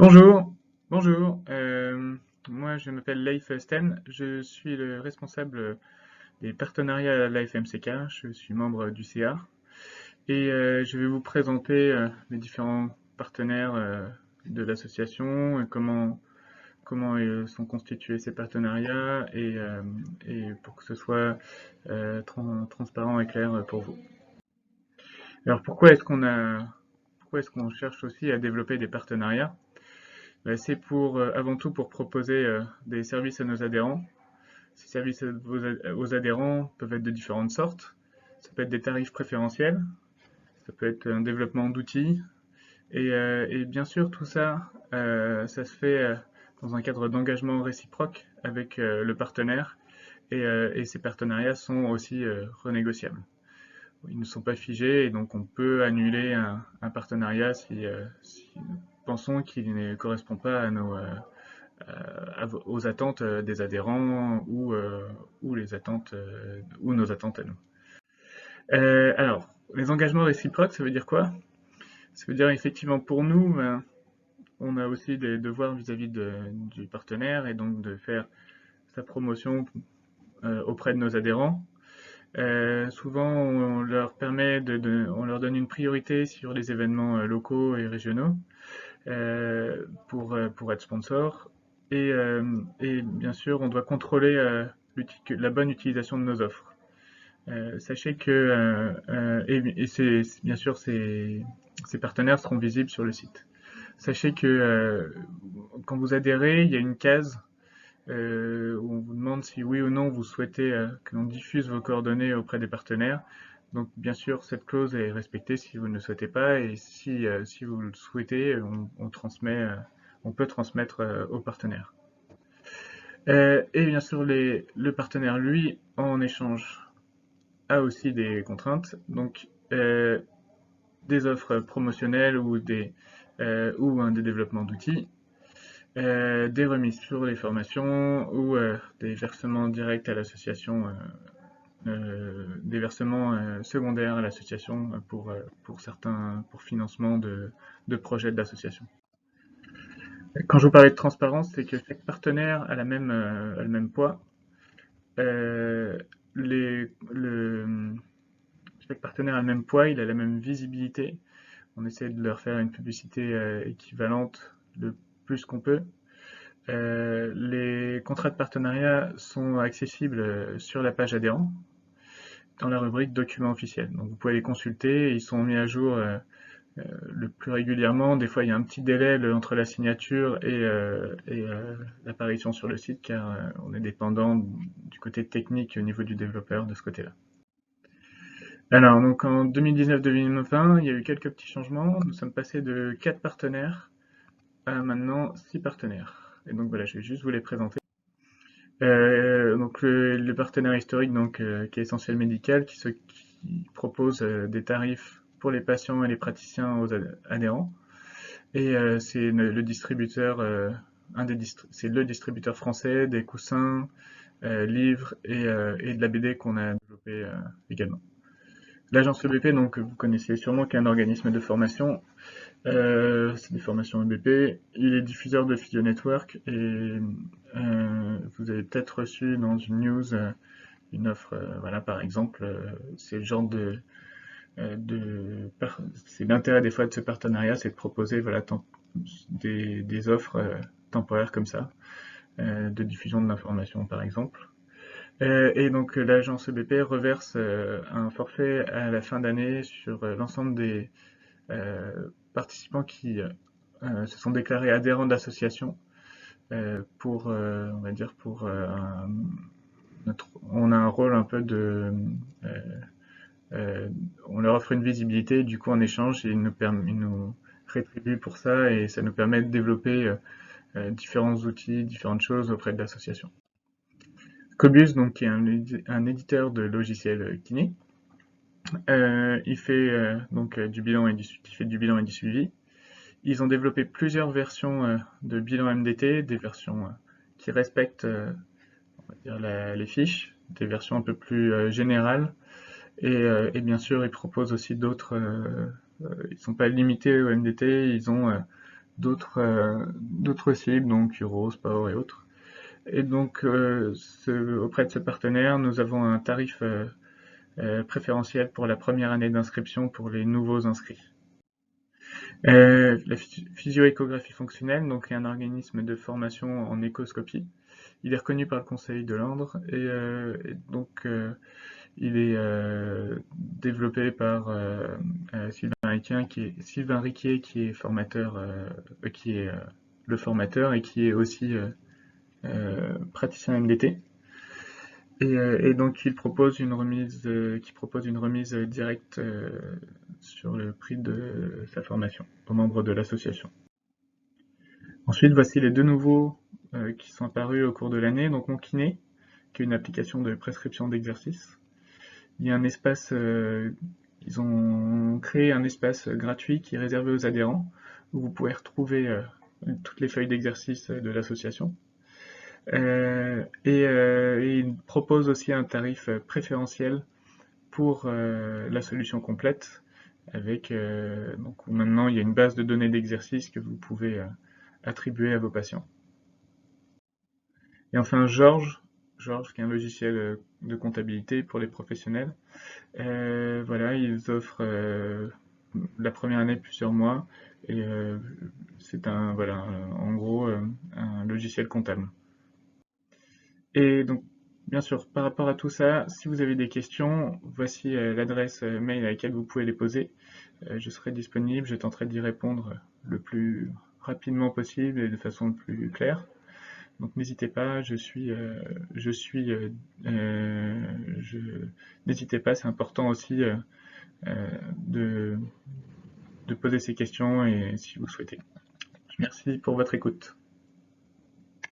Bonjour, bonjour. Moi, je m'appelle Leif Sten. Je suis le responsable des partenariats à la FMCK. Je suis membre du CA et je vais vous présenter les différents partenaires de l'association, comment sont constitués ces partenariats et pour que ce soit transparent et clair pour vous. Alors, pourquoi est-ce qu'on cherche aussi à développer des partenariats? C'est avant tout pour proposer des services à nos adhérents. Ces services aux adhérents peuvent être de différentes sortes. Ça peut être des tarifs préférentiels, ça peut être un développement d'outils. Et bien sûr, tout ça, ça se fait dans un cadre d'engagement réciproque avec le partenaire. Et ces partenariats sont aussi renégociables. Ils ne sont pas figés et donc on peut annuler un partenariat si nous pensons qu'il ne correspond pas aux attentes des adhérents ou les attentes ou nos attentes à nous. Alors, les engagements réciproques, ça veut dire quoi? Ça veut dire effectivement pour nous, ben, on a aussi des devoirs vis-à-vis du partenaire et donc de faire sa promotion auprès de nos adhérents. Souvent, on leur donne une priorité sur les événements locaux et régionaux pour être sponsor. Et bien sûr, on doit contrôler la bonne utilisation de nos offres. Sachez que bien sûr ces partenaires seront visibles sur le site. Sachez que quand vous adhérez, il y a une case où on vous demande si oui ou non vous souhaitez que l'on diffuse vos coordonnées auprès des partenaires. Donc bien sûr, cette clause est respectée si vous ne le souhaitez pas, et si vous le souhaitez, on peut transmettre aux partenaires. Et bien sûr, le partenaire, lui, en échange, a aussi des contraintes. Donc des offres promotionnelles ou des développements d'outils, des remises sur les formations ou des versements directs à l'association, des versements secondaires à l'association pour financement de projets de l'association. Quand je vous parlais de transparence, c'est que chaque partenaire a le même poids. Euh, les, le, Chaque partenaire a le même poids, il a la même visibilité. On essaie de leur faire une publicité équivalente le plus qu'on peut. Les contrats de partenariat sont accessibles sur la page adhérent dans la rubrique documents officiels. Donc vous pouvez les consulter, ils sont mis à jour le plus régulièrement. Des fois il y a un petit délai entre la signature et l'apparition sur le site car on est dépendant du côté technique au niveau du développeur de ce côté-là. Alors, donc en 2019-2020, il y a eu quelques petits changements. Nous sommes passés de 4 partenaires à maintenant 6 partenaires. Et donc voilà, je vais juste vous les présenter. Donc le partenaire historique, qui est Essentiel Médical, qui propose des tarifs pour les patients et les praticiens aux adhérents. Et c'est le distributeur, c'est le distributeur français des coussins, livres et de la BD qu'on a développé également. L'agence EBP, donc vous connaissez sûrement, qui est un organisme de formation. C'est des formations EBP. Il est diffuseur de Physio Network et vous avez peut-être reçu dans une news une offre. Voilà, par exemple, c'est le genre c'est l'intérêt des fois de ce partenariat, c'est de proposer voilà des offres temporaires comme ça, de diffusion de l'information par exemple. Et donc l'agence EBP reverse un forfait à la fin d'année sur l'ensemble des participants qui se sont déclarés adhérents de l'association on va dire on a un rôle un peu on leur offre une visibilité, du coup en échange ils nous rétribuent pour ça et ça nous permet de développer différents outils, différentes choses auprès de l'association. Cobus, donc, qui est un éditeur de logiciels kiné. Il fait du bilan et du suivi. Ils ont développé plusieurs versions de bilan MDT, des versions qui respectent on va dire les fiches, des versions un peu plus générales. Et bien sûr, ils proposent aussi d'autres. Ils ne sont pas limités au MDT, ils ont d'autres cibles, donc Euro, Sport et autres. Et donc, auprès de ce partenaire, nous avons un tarif préférentiel pour la première année d'inscription pour les nouveaux inscrits. La physio-échographie fonctionnelle, donc est un organisme de formation en échoscopie. Il est reconnu par le Conseil de l'Ordre et donc il est développé par Sylvain Riquier, qui est formateur, qui est le formateur et qui est aussi praticien MDT. Et donc il propose une remise, directe sur le prix de sa formation aux membres de l'association. Ensuite, voici les deux nouveaux qui sont apparus au cours de l'année. Donc Mon Kiné, qui est une application de prescription d'exercice. Il y a un espace, ils ont créé un espace gratuit qui est réservé aux adhérents, où vous pouvez retrouver toutes les feuilles d'exercice de l'association. Et il propose aussi un tarif préférentiel pour la solution complète, avec donc maintenant il y a une base de données d'exercice que vous pouvez attribuer à vos patients. Et enfin Georges, qui est un logiciel de comptabilité pour les professionnels. Voilà, ils offrent la première année plusieurs mois et c'est en gros un logiciel comptable. Et donc, bien sûr, par rapport à tout ça, si vous avez des questions, voici l'adresse mail à laquelle vous pouvez les poser. Je serai disponible, je tenterai d'y répondre le plus rapidement possible et de façon le plus claire. Donc n'hésitez pas, n'hésitez pas, c'est important aussi de poser ces questions et si vous souhaitez. Merci pour votre écoute.